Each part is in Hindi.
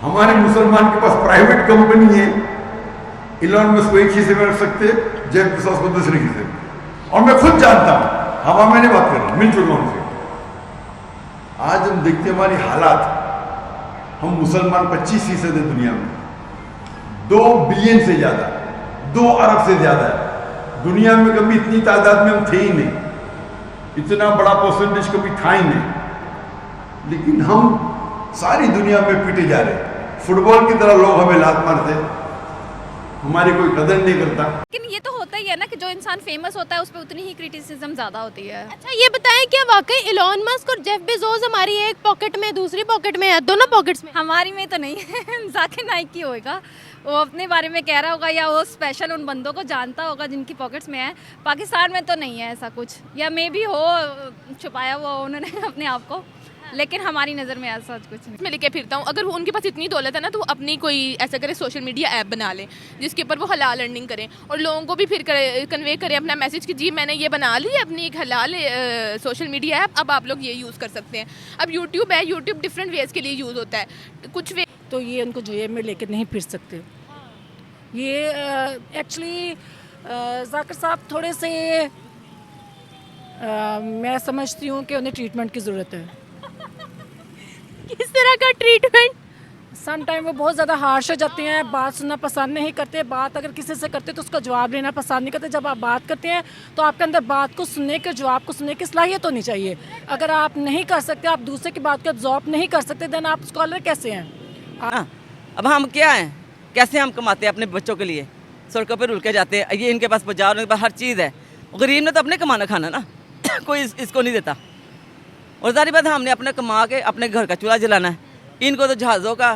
हमारे मुसलमान के पास प्राइवेट कंपनी है, इलॉन मस्क को एक हिस्से में रख सकते, जेफ बेजोस को दूसरे हिस्से में। और मैं खुद जानता हूं, हवा में नहीं बात कर रहा, मिल चुका हूं उनसे। आज हम देखते हैं हमारी हालात, हम मुसलमान 25% है दुनिया में, 2 बिलियन से ज्यादा, 2 अरब से ज्यादा है दुनिया में। कभी इतनी तादाद में हम थे ही नहीं, इतना बड़ा परसेंटेज कभी था ही नहीं, लेकिन हम सारी दुनिया में पीटे जा रहे। फुटबॉल की तरह लोग हमें लात मारते, हमारी कोई कदर नहीं करता। लेकिन ये तो होता ही है ना कि जो इंसान फेमस होता है उस पर उतनी ही क्रिटिसिज्म ज्यादा होती है। अच्छा ये बताएं, क्या वाकई इलॉन मस्क और जेफ बेजोस हमारी एक पॉकेट में दूसरी पॉकेट में है, दोनों पॉकेट्स में? हमारी में तो नहीं है जाकिर नाइक की होगा, वो अपने बारे में कह रहा होगा या वो स्पेशल उन बंदों को जानता होगा जिनकी पॉकेट्स में है। पाकिस्तान में तो नहीं है ऐसा कुछ, या मे भी हो छुपाया हुआ उन्होंने अपने आप को, लेकिन हमारी नज़र में ऐसा कुछ नहीं। मैं लेके फिरता हूँ, अगर वो उनके पास इतनी दौलत है ना तो वो अपनी कोई ऐसा करे सोशल मीडिया ऐप बना लें जिसके ऊपर वो हलाल अर्निंग करें और लोगों को भी फिर कन्वे करें अपना मैसेज कि जी मैंने ये बना ली है अपनी एक हलाल सोशल मीडिया ऐप, अब आप लोग ये यूज़ कर सकते हैं। अब यूट्यूब है, यूट्यूब डिफरेंट वेज़ के लिए यूज़ होता है, कुछ वे तो ये उनको जेब में लेकर नहीं फिर सकते। ये एक्चुअली जाकिर साहब थोड़े से मैं समझती हूँ कि उन्हें ट्रीटमेंट की ज़रूरत है। किस तरह का ट्रीटमेंट? सम टाइम वो बहुत ज़्यादा हार्श हो जाते हैं, बात सुनना पसंद नहीं करते, बात अगर किसी से करते तो उसका जवाब लेना पसंद नहीं करते। जब आप बात करते हैं तो आपके अंदर बात को सुनने के, जवाब को सुनने की सलाहियत होनी चाहिए। अगर आप नहीं कर सकते, आप दूसरे की बात का जवाब नहीं कर सकते, देन आप स्कॉलर कैसे हैं? अब हम क्या हैं, कैसे हम कमाते हैं अपने बच्चों के लिए, सड़कों पर रुल के जाते हैं। ये इनके पास बाजार, उनके पास हर चीज़ है, गरीब ने तो अपने कमाना खाना ना कोई इसको नहीं देता। और सारी बात हमने अपने कमा के अपने घर का चूल्हा जलाना है। इनको तो जहाज़ों का,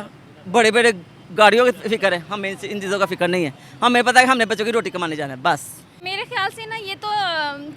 बड़े बड़े गाड़ियों की फिक्र है, हमें इन चीज़ों का फिक्र नहीं है। हमें पता है कि हमने बच्चों की रोटी कमाने जाना है बस। मेरे ख्याल से ना ये तो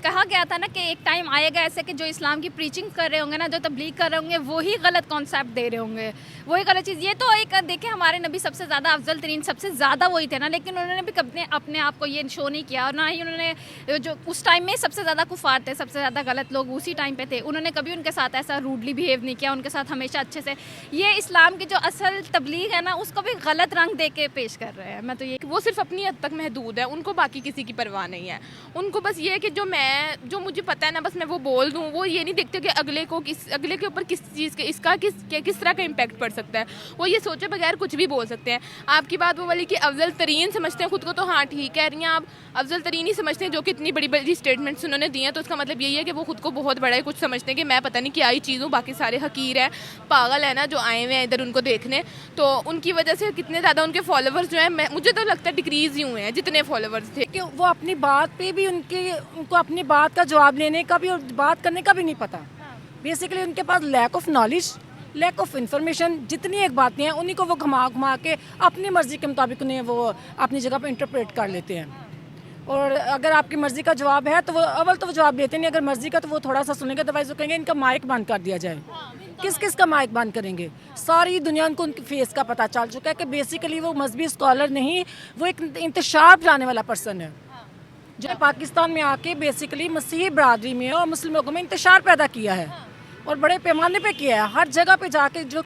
कहा गया था ना कि एक टाइम आएगा ऐसे कि जो इस्लाम की प्रीचिंग कर रहे होंगे ना, जो तबलीग कर रहे होंगे, वही गलत कॉन्सेप्ट दे रहे होंगे, वही गलत चीज़। ये तो एक देखें, हमारे नबी सबसे ज़्यादा अफजल तरीन, सबसे ज़्यादा वही थे ना, लेकिन उन्होंने भी कभी अपने आप को ये शो नहीं किया, और ना ही उन्होंने, जो उस टाइम में सबसे ज़्यादा कुफार थे, सबसे ज़्यादा गलत लोग उसी टाइम पे थे, उन्होंने कभी उनके साथ ऐसा रूडली बिहेव नहीं किया, उनके साथ हमेशा अच्छे से। ये इस्लाम की जो असल तबलीग है ना, उसको भी गलत रंग दे के पेश कर रहे हैं। मैं तो ये, वो सिर्फ अपनी हद तक महदूद है, उनको बाकी किसी की परवाह नहीं है। उनको बस ये है कि जो मुझे पता है ना, बस मैं वो बोल दूँ। वो ये नहीं देखते कि अगले के ऊपर किस चीज़ के, इसका किस तरह का इम्पैक्ट पड़ सकता है। वो ये सोचे बगैर कुछ भी बोल सकते हैं। आपकी बात वो वाली कि अफजल तरीन समझते हैं खुद को, तो हाँ ठीक कह रही हैं आप, अफजल तरीन ही समझते हैं जो कि इतनी बड़ी बड़ी स्टेटमेंट्स उन्होंने दी हैं। तो उसका मतलब यही है कि वो खुद को बहुत बड़ा है, कुछ समझते हैं कि मैं पता नहीं क्या ही चीज़ हूँ, बाकी सारे हकीर है, पागल है ना जो आए हुए हैं इधर उनको देखने। तो उनकी वजह से कितने ज़्यादा उनके फॉलोवर्स जो हैं, मुझे तो लगता है डिक्रीज़ ही हुए हैं जितने फॉलोवर्स थे। कि वो अपनी बात पे भी उनको अपनी बात का जवाब लेने का भी और बात करने का भी नहीं पता। बेसिकली उनके पास lack of knowledge, lack of information, जितनी एक बातें हैं उन्हीं को वो घुमा के अपनी मर्ज़ी के मुताबिक उन्हें वो अपनी जगह पर इंटरप्रेट कर लेते हैं। और अगर आपकी मर्ज़ी का जवाब है तो वो अव्वल तो वो जवाब देते नहीं, अगर मर्ज़ी का तो वो थोड़ा सा सुनेंगे, अदरवाइज़ वो कहेंगे इनका माइक बंद कर दिया जाए। किस का माइक बंद करेंगे? सारी दुनिया उनको उनके फेस का पता चल चुका है कि बेसिकली वो मजहबी स्कॉलर नहीं, वो एक इंतशार फैलाने वाला पर्सन है जो पाकिस्तान में आके बेसिकली मसीही बरादरी में और मुस्लिम लोगों में इंतशार पैदा किया है और बड़े पैमाने पे किया है, हर जगह पे जाके। जो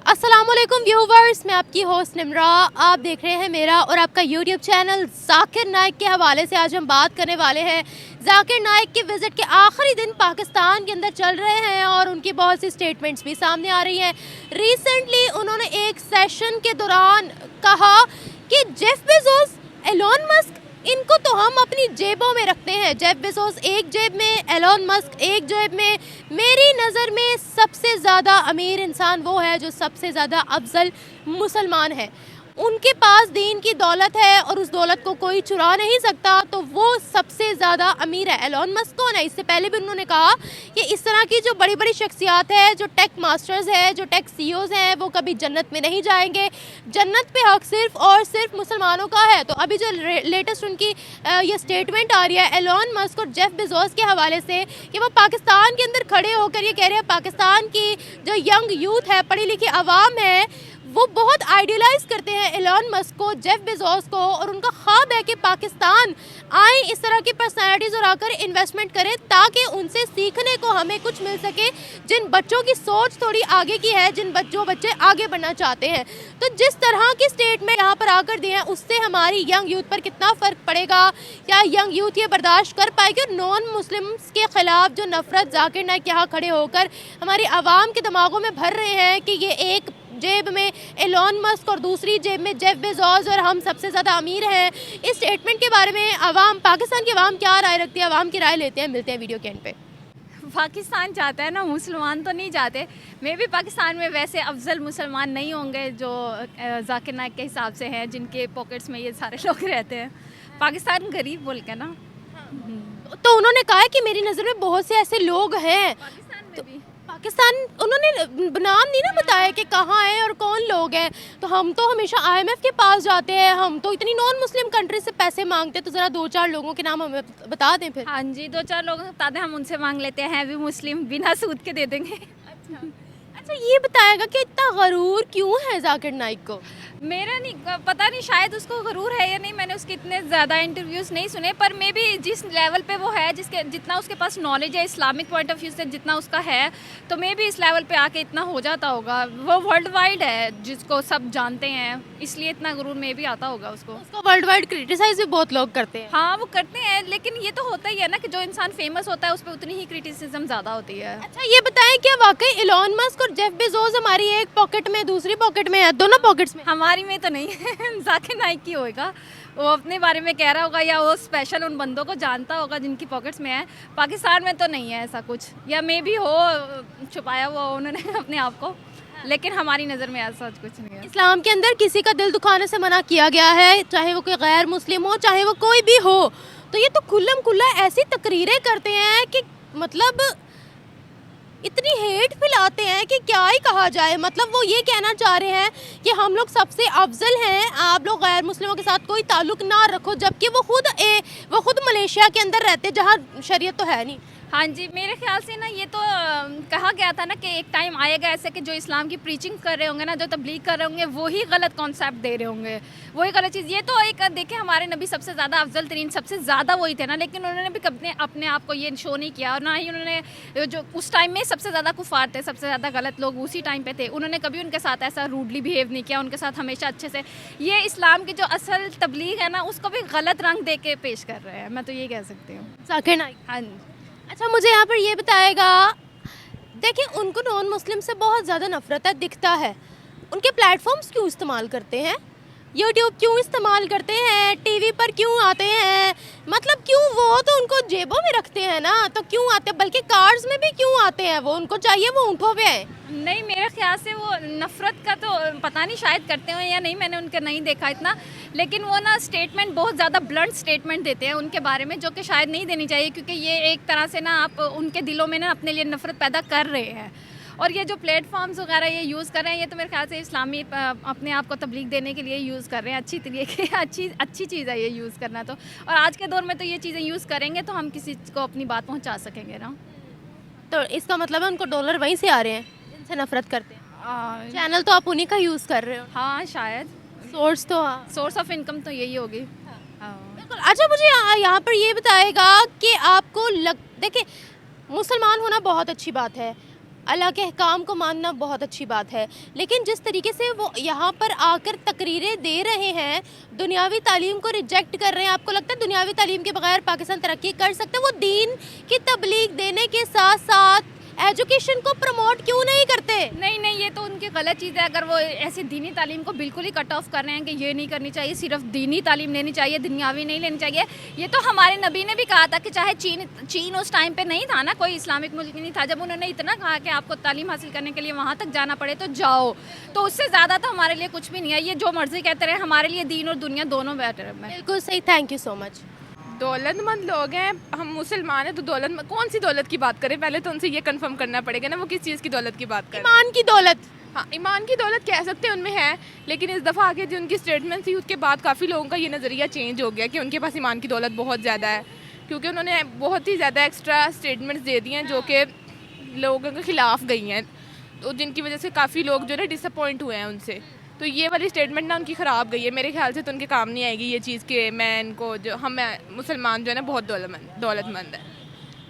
अस्सलामुअलैकुम व्यूवर्स, मैं आपकी होस्ट निमरा, आप देख रहे हैं मेरा और आपका यूट्यूब चैनल। जाकिर नाइक के हवाले से आज हम बात करने वाले हैं। जाकिर नाइक के विज़िट के आखिरी दिन पाकिस्तान के अंदर चल रहे हैं और उनकी बहुत सी स्टेटमेंट्स भी सामने आ रही हैं। रिसेंटली उन्होंने एक सेशन के दौरान कहा कि जेफ बेजोस, एलोन मस्क, इनको तो हम अपनी जेबों में रखते हैं। जेफ बेजोस एक जेब में, एलोन मस्क एक जेब में। मेरी नज़र में सबसे ज़्यादा अमीर इंसान वो है जो सबसे ज़्यादा अफजल मुसलमान है। उनके पास दीन की दौलत है और उस दौलत को कोई चुरा नहीं सकता, तो वो सबसे ज़्यादा अमीर है। एलोन मस्क कौन है? इससे पहले भी उन्होंने कहा कि इस तरह की जो बड़ी बड़ी शख्सियात है, जो टेक मास्टर्स है, जो टेक सीईओज़ हैं, वो कभी जन्नत में नहीं जाएंगे। जन्नत पे हक सिर्फ और सिर्फ मुसलमानों का है। तो अभी जो लेटेस्ट उनकी ये स्टेटमेंट आ रही है एलोन मस्क और जेफ बेजोस के हवाले से कि वो पाकिस्तान के अंदर खड़े होकर ये कह रहे हैं पाकिस्तान की जो यंग यूथ है, पढ़ी लिखी आवाम है, वो बहुत आइडियलाइज करते हैं एलन मस्क को, जेफ बेजोस को, और उनका ख्वाब है कि पाकिस्तान आए इस तरह की पर्सनैलिटीज़ और आकर इन्वेस्टमेंट करें ताकि उनसे सीखने को हमें कुछ मिल सके, जिन बच्चों की सोच थोड़ी आगे की है, जो बच्चे आगे बढ़ना चाहते हैं। तो जिस तरह की स्टेटमेंट यहाँ पर आकर दिए हैं उससे हमारी यंग यूथ पर कितना फ़र्क पड़ेगा, क्या यंग यूथ ये बर्दाश्त कर पाएगी, और नॉन मुस्लिम्स के ख़िलाफ़ जो नफ़रत जाकिर नाइक यहाँ खड़े होकर हमारी आवाम के दिमागों में भर रहे हैं कि ये एक जेब में एलन मस्क और दूसरी जेब में जेफ बेजोस और हम सबसे ज़्यादा अमीर हैं। इस स्टेटमेंट के बारे में आवाम, पाकिस्तान की आवाम क्या राय रखती है, आवाम की राय लेते हैं। मिलते हैं वीडियो के एंड पे। पाकिस्तान चाहता है ना, मुसलमान तो नहीं चाहते। मे भी पाकिस्तान में वैसे अफजल मुसलमान नहीं होंगे जो जाकिर नाइक के हिसाब से हैं, जिनके पॉकेट्स में ये सारे लोग रहते हैं। पाकिस्तान गरीब बोल के ना, तो उन्होंने कहा है कि मेरी नज़र में बहुत से ऐसे लोग हैं पाकिस्तान में भी पाकिस्तान, उन्होंने नाम नहीं ना बताया कि कहाँ है और कौन लोग हैं। तो हम तो हमेशा IMF के पास जाते हैं, हम तो इतनी नॉन मुस्लिम कंट्री से पैसे मांगते हैं, तो ज़रा 2-4 लोगों के नाम हमें बता दें फिर। हाँ जी, 2-4 लोग बता दें, हम उनसे मांग लेते हैं, भी मुस्लिम, बिना सूद के दे देंगे। अच्छा ये बताएगा कि इतना गरूर क्यों है जाकिर नाइक को? मेरा नहीं पता, नहीं शायद उसको गरूर है या नहीं, मैंने उसके इतने ज़्यादा इंटरव्यूज़ नहीं सुने, पर मे भी जिस लेवल पे वो है, जिसके जितना उसके पास नॉलेज है इस्लामिक पॉइंट ऑफ व्यू से जितना उसका है, तो मे भी इस लेवल पे आके इतना हो जाता होगा। वो वर्ल्ड वाइड है, जिसको सब जानते हैं, इसलिए इतना गरूर मे भी आता होगा उसको। उसको वर्ल्ड वाइड क्रिटिसाइज भी बहुत लोग करते हैं। हाँ वो करते हैं, लेकिन ये तो होता ही है ना कि जो इंसान फेमस होता है उस पर उतनी ही क्रिटिसिज्म ज़्यादा होती है। अच्छा ये बताएं, क्या वाकई एलन मस्क और जेफ बेजोस हमारी एक पॉकेट में दूसरी पॉकेट में है, दोनों पॉकेट्स में? हमारी में तो नहीं है जाकिर नाइक की होगा, वो अपने बारे में कह रहा होगा, या वो स्पेशल उन बंदों को जानता होगा जिनकी पॉकेट्स में है। पाकिस्तान में तो नहीं है ऐसा कुछ, या मे भी हो छुपाया हुआ उन्होंने अपने आप को, लेकिन हमारी नज़र में ऐसा कुछ नहीं है। इस्लाम के अंदर किसी का दिल दुखाने से मना किया गया है, चाहे वो कोई गैर मुस्लिम हो, चाहे वो कोई भी हो। तो ये तो खुल्लम खुल्ला ऐसी तकरीरें करते हैं कि मतलब इतनी हेट फैलाते हैं कि क्या ही कहा जाए। मतलब वो ये कहना चाह रहे हैं कि हम लोग सबसे अफजल हैं, आप लोग गैर मुस्लिमों के साथ कोई ताल्लुक ना रखो, जबकि वो खुद मलेशिया के अंदर रहते जहाँ शरीयत तो है नहीं। हाँ जी, मेरे ख्याल से ना ये तो कहा गया था ना कि एक टाइम आएगा ऐसे कि जो इस्लाम की प्रीचिंग कर रहे होंगे ना, जो तबलीग कर रहे होंगे, वही गलत कॉन्सेप्ट दे रहे होंगे, वही गलत चीज़। ये तो एक देखें, हमारे नबी सबसे ज़्यादा अफजल तरीन, सबसे ज़्यादा वही थे ना, लेकिन उन्होंने भी कभी अपने आप को ये शो नहीं किया, और ना ही उन्होंने, जो उस टाइम में सबसे ज़्यादा कुफार थे, सबसे ज़्यादा गलत लोग उसी टाइम पे थे, उन्होंने कभी उनके साथ ऐसा रूडली बिहेव नहीं किया, उनके साथ हमेशा अच्छे से। ये इस्लाम की जो असल तबलीग है ना, उसको भी गलत रंग दे के पेश कर रहे हैं, मैं तो ये कह सकती हूँ। जाकिर नाइक, हाँ जी। अच्छा मुझे यहाँ पर ये बताएगा, देखिए उनको नॉन मुस्लिम से बहुत ज़्यादा नफरत है, दिखता है। उनके प्लेटफॉर्म्स क्यों इस्तेमाल करते हैं, यूट्यूब क्यों इस्तेमाल करते हैं, टीवी पर क्यों आते हैं, मतलब क्यों? वो तो उनको जेबों में रखते हैं ना, तो क्यों आते हैं? बल्कि कार्ड्स में भी क्यों आते हैं वो, उनको चाहिए वो ऊँटों पे आए। नहीं, मेरे ख्याल से वो नफ़रत का तो पता नहीं शायद करते हो या नहीं, मैंने उनका नहीं देखा इतना, लेकिन वो ना स्टेटमेंट बहुत ज़्यादा ब्लंट स्टेटमेंट देते हैं उनके बारे में, जो कि शायद नहीं देनी चाहिए, क्योंकि ये एक तरह से ना आप उनके दिलों में ना अपने लिए नफ़रत पैदा कर रहे हैं। और ये जो प्लेटफॉर्म्स वगैरह ये यूज़ कर रहे हैं, ये तो मेरे ख्याल से इस्लामी अपने आप को तबलीग देने के लिए यूज़ कर रहे हैं। अच्छी तरीके अच्छी चीज़ है ये यूज़ करना तो, और आज के दौर में तो ये चीज़ें यूज़ करेंगे तो हम किसी को अपनी बात पहुंचा सकेंगे ना। तो इसका मतलब है उनको डॉलर वहीं से आ रहे हैं जिनसे नफरत करते हैं। चैनल तो आप उन्हीं का यूज़ कर रहे हो। हाँ शायद, सोर्स तो सोर्स ऑफ इनकम तो यही होगी। बिल्कुल। अच्छा मुझे यहाँ पर ये बताएगा कि आपको देखिए मुसलमान होना बहुत अच्छी बात है, अल्लाह के अहकाम को मानना बहुत अच्छी बात है, लेकिन जिस तरीके से वो यहाँ पर आकर तकरीरें दे रहे हैं, दुनियावी तालीम को रिजेक्ट कर रहे हैं, आपको लगता है दुनियावी तालीम के बगैर पाकिस्तान तरक्की कर सकते हैं? वो दीन की तबलीग देने के साथ साथ एजुकेशन को प्रमोट क्यों नहीं करते? नहीं, ये तो उनकी गलत चीज़ है। अगर वो ऐसी दीनी तालीम को बिल्कुल ही कट ऑफ कर रहे हैं कि ये नहीं करनी चाहिए, सिर्फ दीनी तालीम लेनी चाहिए, दुनियावी नहीं लेनी चाहिए, ये तो हमारे नबी ने भी कहा था कि चाहे चीन उस टाइम पे नहीं था ना, कोई इस्लामिक मुल्क नहीं था, जब उन्होंने इतना कहा कि आपको तालीम हासिल करने के लिए वहाँ तक जाना पड़े तो जाओ, तो उससे ज़्यादा तो हमारे लिए कुछ भी नहीं है। ये जो मर्जी कहते रहे, हमारे लिए दीन और दुनिया दोनों बेटर है। बिल्कुल सही, थैंक यू सो मच। दौलतमंद लोग हैं, हम मुसलमान हैं, तो दौलत कौन सी दौलत की बात करें? पहले तो उनसे ये कंफर्म करना पड़ेगा ना वो किस चीज़ की दौलत की बात करें। ईमान की दौलत। हाँ, ईमान की दौलत कह सकते हैं उनमें है, लेकिन इस दफ़ा आगे जो उनकी स्टेटमेंट थी उसके बाद काफ़ी लोगों का ये नज़रिया चेंज हो गया कि उनके पास ईमान की दौलत बहुत ज़्यादा है, क्योंकि उन्होंने बहुत ही ज़्यादा एक्स्ट्रा स्टेटमेंट्स दे दी हैं जो कि लोगों के ख़िलाफ़ गई हैं, तो जिनकी वजह से काफ़ी लोग जो है डिसअपॉइंट हुए हैं उनसे। तो ये वाली स्टेटमेंट ना उनकी ख़राब गई है मेरे ख्याल से। तो उनके काम नहीं आएगी ये चीज़ कि मैं इनको जो हम मुसलमान जो है ना बहुत दौलतमंद है।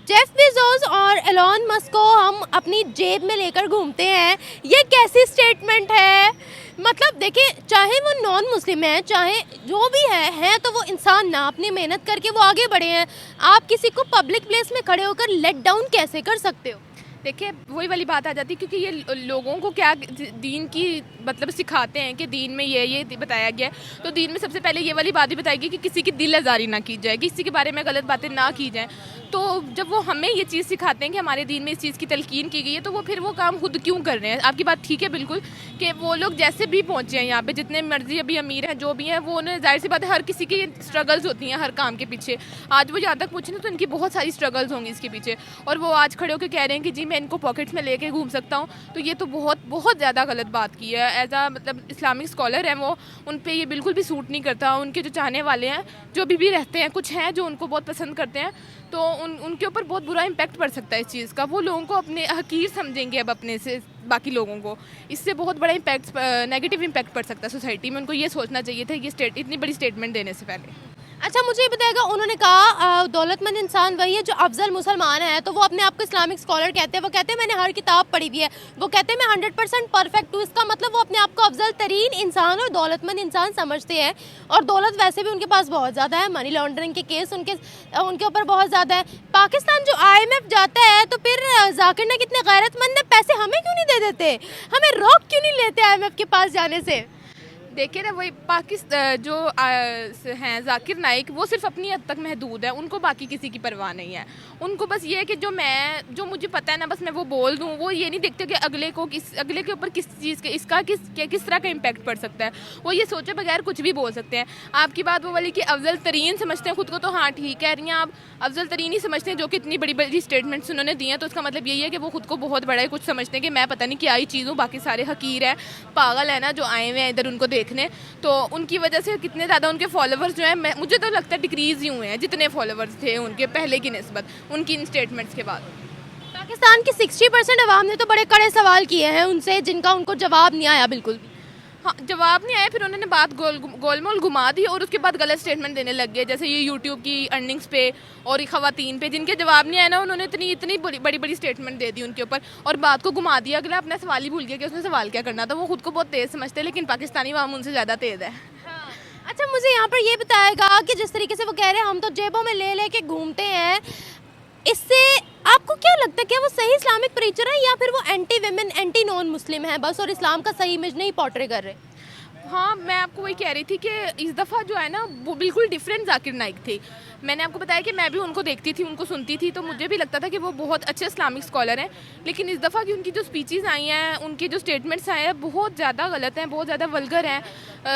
जेफ बेजोस और एलॉन मस्क को हम अपनी जेब में लेकर घूमते हैं, ये कैसी स्टेटमेंट है? मतलब देखिए, चाहे वो नॉन मुस्लिम है, चाहे जो भी है तो वो इंसान ना, अपनी मेहनत करके वो आगे बढ़े हैं। आप किसी को पब्लिक प्लेस में खड़े होकर लेट डाउन कैसे कर सकते हो? देखिए वही वाली बात आ जाती है, क्योंकि ये लोगों को क्या दीन की मतलब सिखाते हैं कि दीन में ये बताया गया है। तो दीन में सबसे पहले ये वाली बात भी बताएगी कि किसी की दिल आज़ारी ना की जाए, किसी के बारे में गलत बातें ना की जाएं। तो जब वो हमें ये चीज़ सिखाते हैं कि हमारे दीन में इस चीज़ की तलकीन की गई है, तो वो फिर वो काम खुद क्यों कर रहे हैं? आपकी बात ठीक है बिल्कुल, कि वो लोग जैसे भी पहुँचे हैं यहाँ पे, जितने मर्जी अभी अमीर हैं जो भी हैं, वो उन्हें जाहिर सी बात है हर किसी की स्ट्रगल्स होती हैं हर काम के पीछे। आज वो यहाँ तक पहुँचे ना तो इनकी बहुत सारी स्ट्रगल्स होंगी इसके पीछे, और वो आज खड़े होकर कह रहे हैं कि जी मैं इनको पॉकेट्स में लेके घूम सकता हूँ। तो ये तो बहुत ज़्यादा गलत बात की है। एज आ मतलब इस्लामिक स्कॉलर हैं वो, उन पे ये बिल्कुल भी सूट नहीं करता। उनके जो चाहने वाले हैं, जो भी रहते हैं, कुछ हैं जो उनको बहुत पसंद करते हैं, तो उनके ऊपर बहुत बुरा इम्पैक्ट पड़ सकता है इस चीज़ का। वो लोगों को अपने हकीर समझेंगे अब अपने से बाकी लोगों को, इससे बहुत बड़ा इम्पैक्ट, नेगेटिव इम्पैक्ट पड़ सकता है सोसाइटी में। उनको ये सोचना चाहिए था ये इतनी बड़ी स्टेटमेंट देने से पहले। अच्छा, मुझे ये बताएगा, उन्होंने कहा दौलतमंद इंसान वही है जो अफजल मुसलमान है, तो वो अपने आप को इस्लामिक स्कॉलर कहते हैं। वो कहते हैं मैंने हर किताब पढ़ी हुई है, वो कहते हैं मैं 100% परफेक्ट हूँ। इसका मतलब वो अपने आप को अफजल तरीन इंसान और दौलतमंद इंसान समझते हैं। और दौलत वैसे भी उनके पास बहुत ज़्यादा है, मनी लॉन्ड्रिंग के केस उनके ऊपर बहुत ज़्यादा है। पाकिस्तान जो IMF जाता है तो फिर जाकिर नाइक कितने गैरतमंद है, पैसे हमें क्यों नहीं दे देते? हमें रोक क्यों नहीं लेते IMF के पास जाने से? देखिए ना, वही पाकिस्तान जो हैं जाकिर नाइक, वो सिर्फ अपनी हद तक महदूद है, उनको बाकी किसी की परवाह नहीं है। उनको बस ये है कि जो मुझे पता है ना, बस मैं वो बोल दूँ। वो ये नहीं देखते कि अगले के ऊपर किस चीज़ के इसका किस तरह का इम्पैक्ट पड़ सकता है। वो ये सोचे बगैर कुछ भी बोल सकते हैं। आपकी बात वो वाली कि अफजल तरीन समझते हैं खुद को, तो हाँ ठीक कह रही हैं आप, अफजल तरीन ही समझते हैं जो कि इतनी बड़ी बड़ी स्टेटमेंट्स उन्होंने दी हैं। तो उसका मतलब यही है कि वो खुद को बहुत बड़ा है, कुछ समझते हैं कि मैं पता नहीं क्या ही चीज़ हूँ, बाकी सारे हकीर है, पागल है ना जो आए हुए हैं इधर उनको देखने। तो उनकी वजह से कितने ज़्यादा उनके फॉलोवर्स जो हैं, मुझे तो लगता है डिक्रीज़ ही हुए हैं जितने फॉलोवर्स थे उनके पहले की निस्बत उनकी इन स्टेटमेंट्स के बाद। पाकिस्तान की 60% अवाम ने तो बड़े कड़े सवाल किए हैं उनसे, जिनका उनको जवाब नहीं आया बिल्कुल भी। हाँ, जवाब नहीं आया, फिर उन्होंने बात गोलमोल घुमा दी और उसके बाद गलत स्टेटमेंट देने लग गए। जैसे ये यूट्यूब की अर्निंग्स पे और ख़वातीन पे, जिनके जवाब नहीं आया ना, उन्होंने इतनी बड़ी स्टेटमेंट दे दी उनके ऊपर और बात को घुमा दिया। अगला अपना सवाल ही भूल गया कि उसने सवाल क्या करना था। वो खुद को बहुत तेज़ समझते हैं, लेकिन पाकिस्तानी अवाम उनसे ज़्यादा तेज़ है। अच्छा, मुझे यहाँ पर ये बताएगा कि जिस तरीके से वो कह रहे हैं हम तो जेबों में ले के घूमते हैं, इससे आपको क्या लगता है कि वो सही इस्लामिक प्रीचर है या फिर वो anti women, anti non Muslim है बस, और इस्लाम का सही इमेज नहीं पोर्ट्रे कर रहे? हाँ, मैं आपको वही कह रही थी कि इस दफ़ा जो है ना वो बिल्कुल डिफरेंट जाकिर नाइक थी। मैंने आपको बताया कि मैं भी उनको देखती थी, उनको सुनती थी, तो मुझे भी लगता था कि वो बहुत अच्छे इस्लामिक स्कॉलर हैं। लेकिन इस दफ़ा की उनकी जो स्पीचेस आई हैं, उनके जो स्टेटमेंट्स आए हैं, बहुत ज़्यादा गलत हैं, बहुत ज़्यादा वल्गर हैं,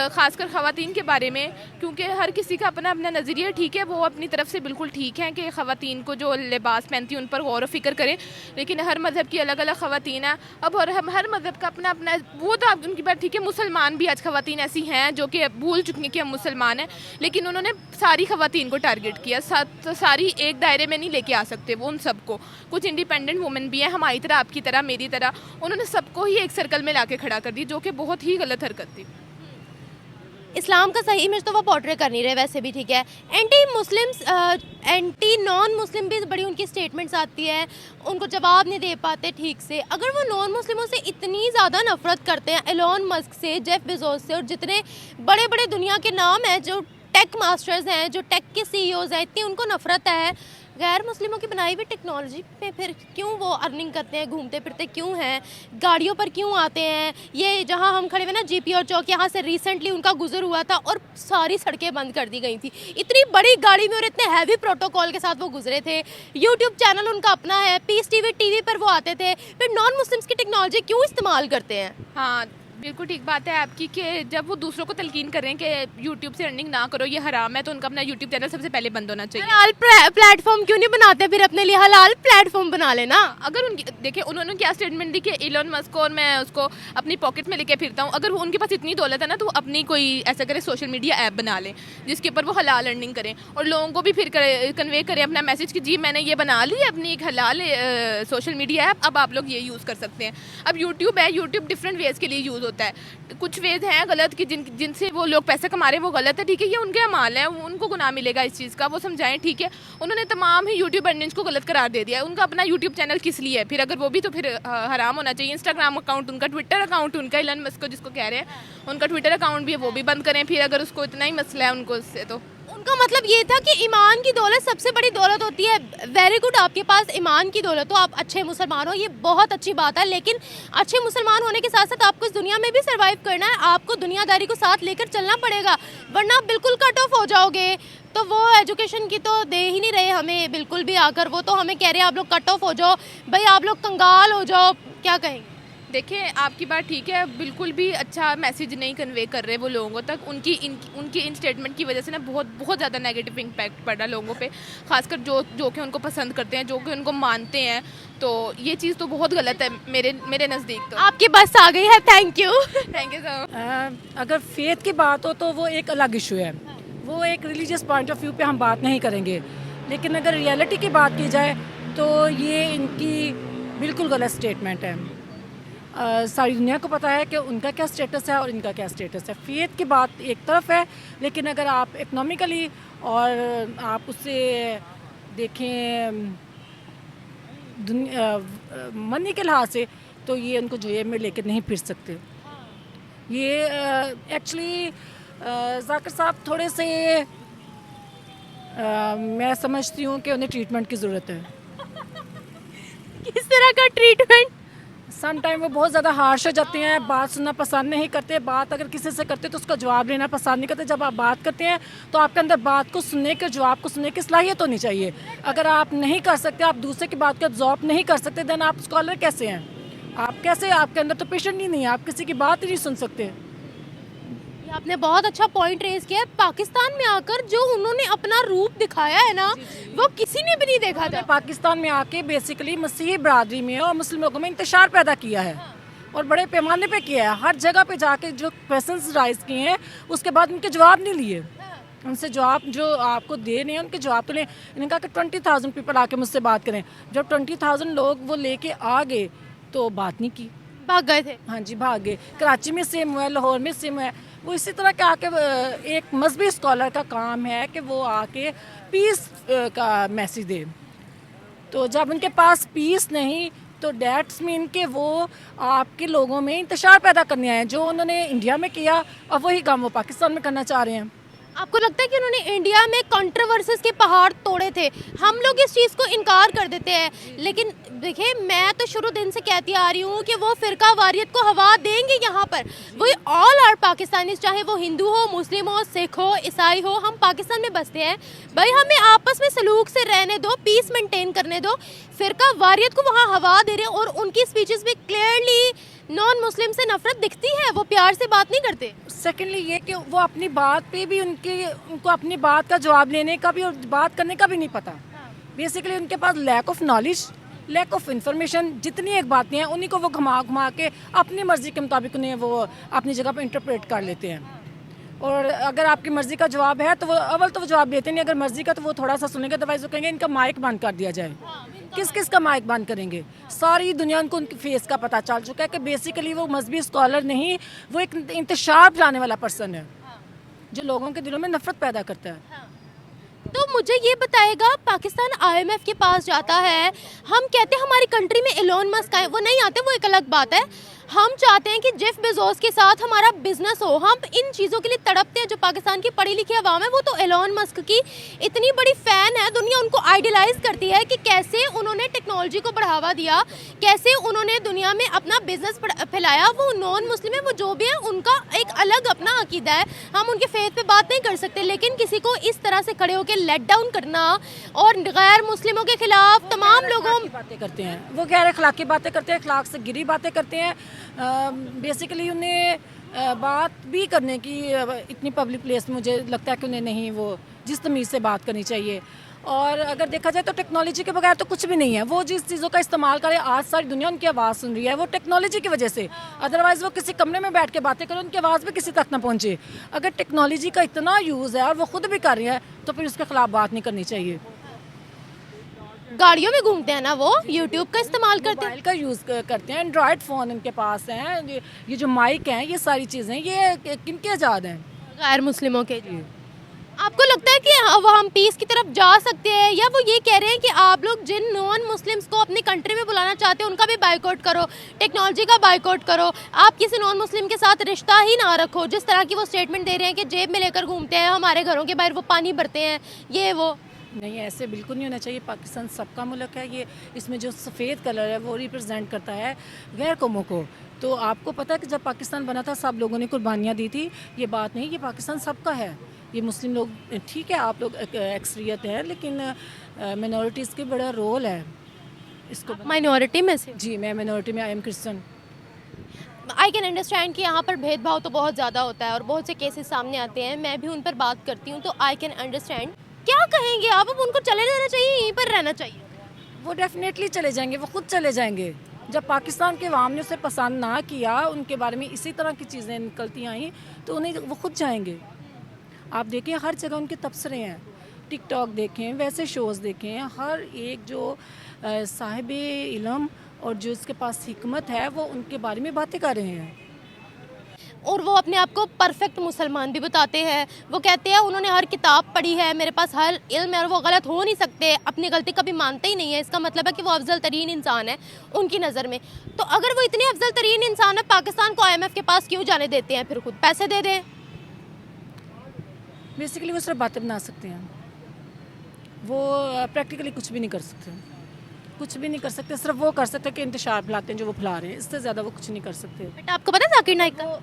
ख़ासकर ख़वातीन के बारे में। क्योंकि हर किसी का अपना अपना नज़रिया ठीक है, वो अपनी तरफ से बिल्कुल ठीक है कि ख़वातीन को जो लिबास पहनती हैं उन पर गौर व फिक्र करें, लेकिन हर मज़हब की अलग अलग ख़वातीन हैं। अब और हम हर मज़हब का अपना अपना, वो तो उनकी बात ठीक है, मुसलमान भी आज ख़वातीन ऐसी हैं जो कि भूल चुकी हैं कि हम मुसलमान हैं, लेकिन उन्होंने सारी ख़वातीन को टारगेट किया। सारी एक दायरे में नहीं लेके आ सकते वो उन सबको। कुछ इंडिपेंडेंट वुमेन भी हैं, हमारी तरह, आपकी तरह, मेरी तरह, उन्होंने सबको ही एक सर्कल में लाके खड़ा कर दी, जो कि बहुत ही गलत हरकत थी। इस्लाम का सही इमेज तो वो पोर्ट्रे कर नहीं रहे, वैसे भी ठीक है। Anti Muslims, anti non Muslim भी बड़ी उनकी स्टेटमेंट्स आती है, उनको जवाब नहीं दे पाते ठीक से। अगर वो नॉन मुस्लिमों से इतनी ज़्यादा नफरत करते हैं, एलॉन मस्क से, जेफ बेजोस से, और जितने बड़े बड़े दुनिया के नाम हैं, जो टेक मास्टर्स हैं, जो टेक के CEOs हैं, इतनी उनको नफरत है, गैर मुस्लिमों की बनाई हुई टेक्नोलॉजी पे फिर क्यों वो अर्निंग करते हैं, घूमते फिरते क्यों हैं, गाड़ियों पर क्यों आते हैं? ये जहां हम खड़े हुए ना, GPO चौक, यहाँ से रिसेंटली उनका गुजर हुआ था और सारी सड़कें बंद कर दी गई थी। इतनी बड़ी गाड़ी में और इतने हैवी प्रोटोकॉल के साथ वो गुजरे थे। यूट्यूब चैनल उनका अपना है, पीस टीवी पर वो आते थे। फिर नॉन मुस्लिम्स की टेक्नोलॉजी क्यों इस्तेमाल करते हैं? हाँ, बिल्कुल ठीक बात है आपकी कि जब वो दूसरों को तलकीन कर रहे हैं कि यूट्यूब से अर्निंग ना करो, ये हराम है, तो उनका अपना यूट्यूब चैनल सबसे पहले बंद होना चाहिए। हलाल प्लेटफॉर्म क्यों नहीं बनाते फिर अपने लिए? हलाल प्लेटफॉर्म बना लेना। अगर उनकी देखिए, उन्होंने क्या स्टेटमेंट दी कि इलॉन मस्क को और मैं उसको अपनी पॉकेट में लेके फिरता हूँ। अगर वो उनके पास इतनी दौलत है ना, तो वो अपनी कोई ऐसा करे सोशल मीडिया ऐप बना लें जिसके ऊपर वो हलाल अर्निंग करें और लोगों को भी फिर कन्वे करें अपना मैसेज कि जी मैंने ये बना ली है अपनी एक हलाल सोशल मीडिया ऐप, अब आप लोग ये यूज़ कर सकते हैं। अब यूट्यूब है, यूट्यूब डिफरेंट वेज़ के लिए यूज़ होता है। कुछ वेज हैं गलत कि जिनसे वो लोग पैसे कमा रहे हैं वो गलत है, ठीक है, ये उनके अमाल है, उनको गुनाह मिलेगा इस चीज़ का, वो समझाएं, ठीक है। उन्होंने तमाम ही यूट्यूब अर्निंग्स को गलत करार दे दिया है। उनका अपना यूट्यूब चैनल किस लिए है फिर, अगर वो भी तो फिर हराम होना चाहिए। इंस्टाग्राम अकाउंट उनका, ट्विटर अकाउंट उनका, इलन मस्क को जिसको कह रहे हैं उनका ट्विटर अकाउंट भी है, वो भी बंद करें फिर, अगर उसको इतना ही मसला है उनको उससे। तो उनका मतलब ये था कि ईमान की दौलत सबसे बड़ी दौलत होती है। वेरी गुड, आपके पास ईमान की दौलत हो, आप अच्छे मुसलमान हो, ये बहुत अच्छी बात है। लेकिन अच्छे मुसलमान होने के साथ साथ आपको इस दुनिया में भी सर्वाइव करना है, आपको दुनियादारी को साथ लेकर चलना पड़ेगा, वरना आप बिल्कुल कट ऑफ हो जाओगे। तो वो एजुकेशन की तो दे ही नहीं रहे हमें बिल्कुल भी आकर, वो तो हमें कह रहे हैं आप लोग कट ऑफ हो जाओ, भाई आप लोग कंगाल हो जाओ। क्या कहेंगे? देखिए आपकी बात ठीक है, बिल्कुल भी अच्छा मैसेज नहीं कन्वे कर रहे वो लोगों तक। उनकी इन स्टेटमेंट की वजह से ना बहुत ज़्यादा नेगेटिव इम्पैक्ट पड़ रहा है लोगों पे, खासकर जो कि उनको पसंद करते हैं, जो कि उनको मानते हैं। तो ये चीज़ तो बहुत गलत है मेरे नज़दीक। तो आपकी बस आ गई है, thank you. Thank you sir. अगर फेथ की बात हो तो वो एक अलग इशू है, वो एक रिलीजियस पॉइंट ऑफ व्यू पे हम बात नहीं करेंगे। लेकिन अगर रियलिटी की बात की जाए तो ये इनकी बिल्कुल गलत स्टेटमेंट है। सारी दुनिया को पता है कि उनका क्या स्टेटस है और इनका क्या स्टेटस है। फेथ की बात एक तरफ है, लेकिन अगर आप इकनॉमिकली और आप उससे देखें मनी के लिहाज से, तो ये उनको जेब में लेकर नहीं फिर सकते। ये एक्चुअली जाकिर साहब थोड़े से मैं समझती हूँ कि उन्हें ट्रीटमेंट की ज़रूरत है। किस तरह का ट्रीटमेंट? सम टाइम वो बहुत ज़्यादा हार्श हो जाते हैं, बात सुनना पसंद नहीं करते, बात अगर किसी से करते तो उसका जवाब लेना पसंद नहीं करते। जब आप बात करते हैं तो आपके अंदर बात को सुनने के, जवाब को सुनने की सलाहियत होनी चाहिए। अगर आप नहीं कर सकते, आप दूसरे की बात को एब्जॉर्ब नहीं कर सकते, देन आप स्कॉलर कैसे हैं? आप कैसे, आपके अंदर तो पेशेंट ही नहीं है, आप किसी की बात ही नहीं सुन सकते। आपने बहुत अच्छा पॉइंट रेज किया। पाकिस्तान में आकर जो उन्होंने अपना रूप दिखाया है ना, वो किसी ने भी नहीं देखा था। पाकिस्तान में आके बेसिकली मसीही बरादरी में और मुस्लिम लोगों में इंतशार पैदा किया है और बड़े पैमाने पे किया है। हर जगह पे जाके जो क्वेश्चंस राइज किए हैं उसके बाद उनके जवाब नहीं लिए। उनसे जवाब जो आपको दे रहे हैं उनके जवाब तो लें। इन्होंने कहा कि 20,000 पीपल आके मुझसे बात करें। जब 20,000 लोग वो लेके आ गए तो बात नहीं की, भाग गए थे। हाँ जी, भाग गए। कराची में सेम हुआ है, लाहौर में सेम है। वो इसी तरह के आके एक मजहबी स्कॉलर का काम है कि वो आके पीस का मैसेज दे। तो जब उनके पास पीस नहीं तो डैट्स मीन के वो आपके लोगों में इंतशार पैदा करने आए हैं। जो उन्होंने इंडिया में किया अब वही काम वो पाकिस्तान में करना चाह रहे हैं। आपको लगता है कि उन्होंने इंडिया में कंट्रोवर्सीज के पहाड़ तोड़े थे? हम लोग इस चीज़ को इनकार कर देते हैं, लेकिन देखिए मैं तो शुरू दिन से कहती आ रही हूँ कि वो फ़िरका वारियत को हवा देंगे यहाँ पर। वही ऑल आर पाकिस्तानीज, चाहे वो हिंदू हो, मुस्लिम हो, सिख हो, ईसाई हो, हम पाकिस्तान में बसते हैं। भाई हमें आपस में सलूक से रहने दो, पीस मेंटेन करने दो। फ़िरका वारियत को वहाँ हवा दे रहे हैं और उनकी स्पीचेस में क्लियरली नॉन मुस्लिम से नफरत दिखती है, वो प्यार से बात नहीं करते। सेकेंडली ये कि वो अपनी बात पे भी उनको अपनी बात का जवाब लेने का भी और बात करने का भी नहीं पता। बेसिकली उनके पास lack of knowledge, lack of information, जितनी एक बातें हैं उन्हीं को वो घुमा घुमा के अपनी मर्ज़ी के मुताबिक उन्हें वो अपनी जगह पर इंटरप्रेट कर लेते हैं। और अगर आपकी मर्ज़ी का जवाब है तो वो अव्वल तो वो जवाब देते नहीं, अगर मर्ज़ी का तो वो थोड़ा सा सुनेंगे, अदरवाइज़ वो कहेंगे इनका माइक बंद कर दिया जाए। किस किस का माइक बंद करेंगे? सारी दुनिया उनको उनके फेस का पता चल चुका है कि बेसिकली वो मजहबी स्कॉलर नहीं, वो एक इंतशार फैलाने वाला पर्सन है जो लोगों के दिलों में नफरत पैदा करता है। तो मुझे ये बताएगा, पाकिस्तान IMF के पास जाता है, हम कहते हैं हमारी कंट्री में एलोन मस्क आए, वो नहीं आते, वो एक अलग बात है। हम चाहते हैं कि जेफ बेजोस के साथ हमारा बिजनेस हो, हम इन चीज़ों के लिए तड़पते हैं। जो पाकिस्तान की पढ़ी लिखी आवाम है वो तो एलोन मस्क की इतनी बड़ी फ़ैन है, दुनिया उनको आइडियलाइज़ करती है कि कैसे उन्होंने टेक्नोलॉजी को बढ़ावा दिया, कैसे उन्होंने दुनिया में अपना बिजनेस फैलाया। वो नॉन मुस्लिम है, वो जो भी है उनका एक अलग अपना अकीदा है, हम उनके फेथ पे बात नहीं कर सकते। लेकिन किसी को इस तरह से खड़े होकर लेट डाउन करना और गैर मुस्लिमों के खिलाफ तमाम लोगों बातें करते हैं, वो गैर अखलाकी बातें करते हैं, अखलाक से गिरी बातें करते हैं। बेसिकली उन्हें बात भी करने की इतनी पब्लिक प्लेस में मुझे लगता है कि उन्हें नहीं, वो जिस तमीज़ से बात करनी चाहिए। और अगर देखा जाए तो टेक्नोलॉजी के बगैर तो कुछ भी नहीं है। वो जिस चीज़ों का इस्तेमाल करे, आज सारी दुनिया उनकी आवाज़ सुन रही है, वो टेक्नोलॉजी की वजह से। अदरवाइज़ वो किसी कमरे में बैठ के बातें करें, उनकी आवाज़ भी किसी तक ना पहुँचे। अगर टेक्नोलॉजी का इतना यूज़ है और वो खुद भी कर रही है तो फिर उसके खिलाफ बात नहीं करनी चाहिए। गाड़ियों में घूमते हैं ना वो, यूट्यूब का इस्तेमाल करते हैं। मोबाइल का यूज़ करते हैं, एंड्रॉयड फ़ोन उनके पास हैं, ये जो माइक हैं, ये सारी चीज़ें ये किनके आज़ाद हैं? गैर मुस्लिमों के लिए। आपको लगता है कि वो हम पीस की तरफ जा सकते हैं, या वो ये कह रहे हैं कि आप लोग जिन नॉन मुस्लिम्स को अपनी कंट्री में बुलाना चाहते हैं उनका भी बाइकआउट करो, टेक्नोलॉजी का बाइकआउट करो, आप किसी नॉन मुस्लिम के साथ रिश्ता ही ना रखो, जिस तरह की वो स्टेटमेंट दे रहे हैं कि जेब में लेकर घूमते हैं, हमारे घरों के बाहर वो पानी भरते हैं, ये वो। नहीं, ऐसे बिल्कुल नहीं होना चाहिए। पाकिस्तान सबका मुल्क है, ये इसमें जो सफ़ेद कलर है वो रिप्रेजेंट करता है गैर कौमों को। तो आपको पता है कि जब पाकिस्तान बना था सब लोगों ने कुर्बानियाँ दी थी, ये बात नहीं, ये पाकिस्तान सबका है। ये मुस्लिम लोग ठीक है, आप लोग एक्सरियत हैं, लेकिन मिनॉरिटीज़ के बड़ा रोल है इसको। माइनॉरिटी में से जी, मैं मिनॉरिटी में, I am Christian. I can understand कि यहाँ पर भेदभाव तो बहुत ज़्यादा होता है और बहुत से केसेस सामने आते हैं, मैं भी उन पर बात करती हूँ, तो आई कैन अंडरस्टैंड। क्या कहेंगे आप, अब उनको चले जाना चाहिए, यहीं पर रहना चाहिए? वो डेफिनेटली चले जाएंगे, वो खुद चले जाएंगे। जब पाकिस्तान के अवाम ने उसे पसंद ना किया, उनके बारे में इसी तरह की चीज़ें निकलती आई, तो उन्हें वो खुद जाएंगे। आप देखें हर जगह उनके तबसरे हैं, टिकटॉक देखें, वैसे शोज़ देखें, हर एक जो साहिब इल्म और जो इसके पास हिकमत है वो उनके बारे में बातें कर रहे हैं। और वो अपने आप को परफेक्ट मुसलमान भी बताते हैं, वो कहते हैं उन्होंने हर किताब पढ़ी है, मेरे पास हर इल्म है और वो गलत हो नहीं सकते, अपनी गलती कभी मानते ही नहीं है। इसका मतलब है कि वो अफजल तरीन इंसान है उनकी नज़र में। तो अगर वो इतने अफजल तरीन इंसान है, पाकिस्तान को IMF के पास क्यों जाने देते हैं, फिर खुद पैसे दे दें। बेसिकली वो सिर्फ बातें बना सकते हैं, वो प्रैक्टिकली कुछ भी नहीं कर सकते, कुछ भी नहीं कर सकते। सिर्फ वो कर सकते हैं कि इंतशार फैलाते हैं जो वो फैला रहे हैं, इससे ज़्यादा वो कुछ नहीं कर सकते। बट आपको पता है जाकिर नाइक का,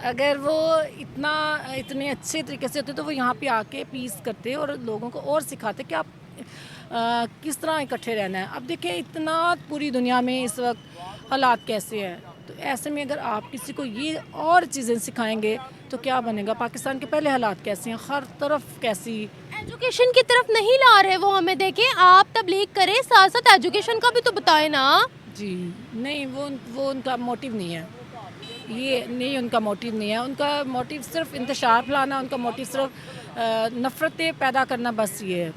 अगर वो इतने अच्छे तरीके से होते तो वो यहाँ पे आके पीस करते और लोगों को और सिखाते कि आप किस तरह इकट्ठे रहना है। अब देखें इतना पूरी दुनिया में इस वक्त हालात कैसे हैं, तो ऐसे में अगर आप किसी को ये और चीज़ें सिखाएंगे तो क्या बनेगा। पाकिस्तान के पहले हालात कैसे हैं, हर तरफ कैसी। एजुकेशन की तरफ नहीं ला रहे वो हमें, देखें आप तबलीग करें, साथ साथ एजुकेशन का भी तो बताएं ना। जी नहीं, वो उनका मोटिव नहीं है, ये नहीं उनका मोटिव नहीं है। उनका मोटिव सिर्फ इंतशार फैलाना, उनका मोटिव सिर्फ नफ़रतें पैदा करना, बस ये है।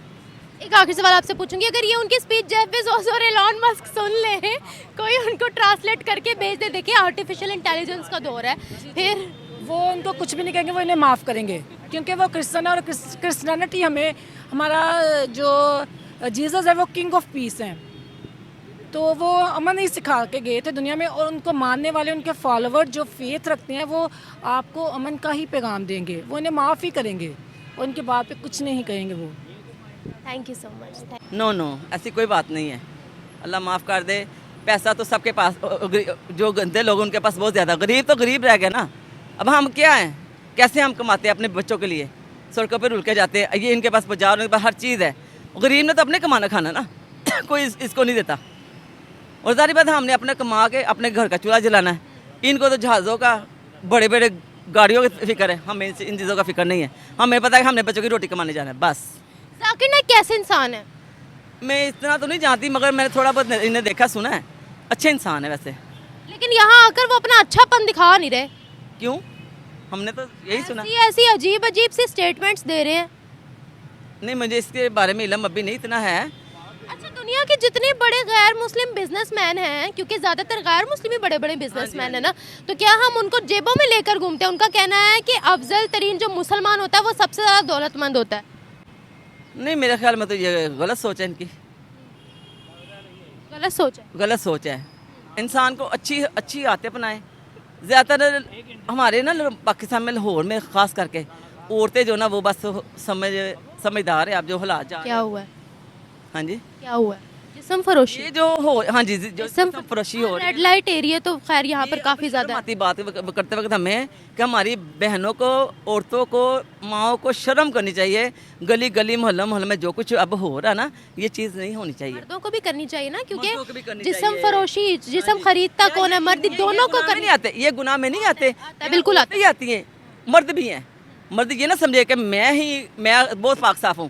एक आखिरी सवाल आपसे पूछूंगी, अगर ये उनकी स्पीच जेफ बेज़ोस और एलॉन मस्क सुन ले, कोई उनको ट्रांसलेट करके भेज दे, देखिए आर्टिफिशियल इंटेलिजेंस का दौर है, फिर वो उनको कुछ भी नहीं कहेंगे, वो इन्हें माफ़ करेंगे, क्योंकि वो क्रिश्चियन है और क्रिश्चियनिटी हमें, हमारा जो जीसस है वो किंग ऑफ पीस हैं। तो वो अमन ही सिखा के गए थे दुनिया में, और उनको मानने वाले उनके फॉलोवर जो फेथ रखते हैं वो आपको अमन का ही पैगाम देंगे, वो इन्हें माफ़ ही करेंगे और उनके बात पे कुछ नहीं कहेंगे वो। Thank you so much. No ऐसी कोई बात नहीं है, अल्लाह माफ़ कर दे। पैसा तो सबके पास, जो गंदे लोग उनके पास बहुत ज़्यादा, गरीब तो गरीब रह गए ना। अब हम क्या हैं, कैसे हम कमाते हैं अपने बच्चों के लिए, सड़कों पर रुल के जाते हैं, ये इनके पास बाजार, उनके पास हर चीज़ है। गरीब ने तो अपने कमाना खाना ना कोई इसको नहीं देता। और सारी बात हमने अपने कमा के अपने घर का चूल्हा जलाना है। इनको तो जहाज़ों का, बड़े बड़े गाड़ियों की फिक्र है, हमें इन चीज़ों का फिक्र नहीं है। हमें पता है कि हमने बच्चों की रोटी कमाने जाना है बस। जाकिर नाइक कैसे इंसान है? मैं इतना तो नहीं जानती, मगर मैंने थोड़ा बहुत इन्हें देखा सुना है, अच्छे इंसान है वैसे। लेकिन यहाँ आकर वो अपना अच्छापन दिखा नहीं रहे, क्यों? हमने तो यही सुना। ऐसी अजीब अजीब सी स्टेटमेंट्स दे रहे हैं। नहीं, मुझे इसके बारे में इल्म अभी नहीं इतना है। अच्छा, दुनिया के जितने बड़े गैर मुस्लिम बिजनेसमैन हैं, क्योंकि ज़्यादातर गैर मुस्लिम ही बड़े बड़े बिजनेसमैन है ना, तो क्या हम उनको जेबों में लेकर घूमते हैं? उनका कहना है कि अफजल तरीन जो मुसलमान होता है वो सबसे ज़्यादा दौलतमंद होता है। नहीं, मेरे ख्याल में तो ये गलत सोच है इनकी, गलत सोच है। गलत सोच है। इंसान को अच्छी आदतें अपनाएं। ज़्यादातर हमारे ना पाकिस्तान में, लाहौर में ख़ास करके औरतें जो ना वो बस समझदार है। आप जो हालात जा, क्या हुआ है? हाँ जी, क्या हुआ है? जिस्म फरोशी, ये जो हो, हाँ जी, जो जिस्म फरोशी हो रही है। रेड लाइट एरिया तो खैर यहाँ पर काफ़ी ज़्यादा है। आती बात करते वक्त हमें कि हमारी बहनों को, औरतों को, माओं को शर्म करनी चाहिए। गली गली मोहल्ला मोहल्ले में जो कुछ अब हो रहा है ना, ये चीज़ नहीं होनी चाहिए। मर्दों को भी करनी चाहिए ना, मर्दों को भी क्योंकि करनी जिस्म चाहिए। फरोशी, जिस्म खरीदता कौन है? मर्द, दोनों को करनी करनी आते, ये गुनाह में नहीं आते, बिल्कुल आते। नहीं आती हैं। मर्द भी हैं, मर्द ये ना समझे कि मैं बहुत पाक साफ हूँ।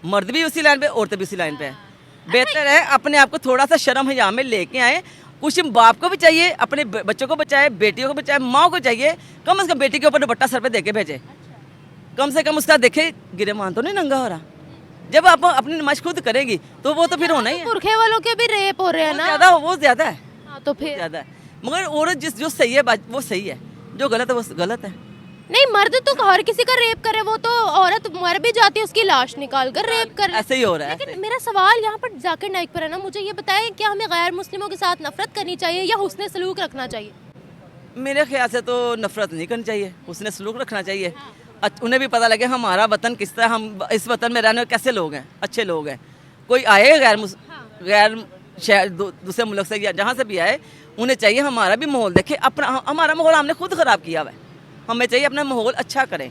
मर्द भी उसी लाइन पे, औरतें भी उसी लाइन पे है। बेहतर है अपने आप को थोड़ा सा शर्म हया में लेके आए। कुछ बाप को भी चाहिए, अपने बच्चों को बचाए, बेटियों को बचाए, माँ को चाहिए, कम से कम बेटी के ऊपर दुपट्टा सर पे दे के भेजे, कम से कम उसका देखे गिरेमान तो नहीं नंगा हो रहा। जब आप अपनी नमाज खुद करेंगी तो वो तो फिर होना ही है। पुरखे वालों के भी रेप हो रहे हैं ना। ज़्यादा वो ज़्यादा है, हाँ, तो फिर ज़्यादा है। मगर औरत जो सही है वो सही है, जो गलत है वो गलत है। नहीं, मर्द तो हर किसी का रेप करे, वो तो औरत मर भी जाती है उसकी लाश निकाल कर रेप कर। ऐसे ही हो रहा है। लेकिन मेरा सवाल यहाँ पर जाकिर नाइक पर है ना, मुझे ये बताएं क्या हमें गैर मुस्लिमों के साथ नफरत करनी चाहिए या हुस्न सलूक रखना चाहिए? मेरे ख्याल से तो नफरत नहीं करनी चाहिए, उसने सलूक रखना चाहिए। उन्हें भी पता लगे हमारा वतन किस तरह, हम इस वतन में रहने कैसे लोग हैं, अच्छे लोग हैं। कोई आए गैर शहर दूसरे मुल्क से या जहाँ से भी आए, उन्हें चाहिए हमारा भी माहौल देखे। अपना हमारा माहौल हमने खुद ख़राब किया हुआ है, हमें चाहिए अपना माहौल अच्छा करें,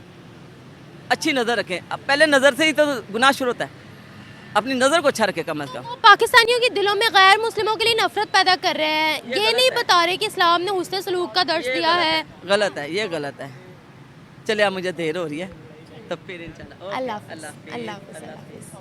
अच्छी नज़र रखें। अब पहले नज़र से ही तो गुनाह शुरू होता है, अपनी नज़र को अच्छा रखें कम अज़ कम। वो पाकिस्तानियों के दिलों में गैर मुस्लिमों के लिए नफरत पैदा कर रहे हैं, ये नहीं बता रहे कि इस्लाम ने हुस्न सलूक का दर्ज दिया है। गलत है, ये गलत है। चलिए अब मुझे देर हो रही है, तब फिर इंशाल्लाह। अल्लाह हाफ़िज़।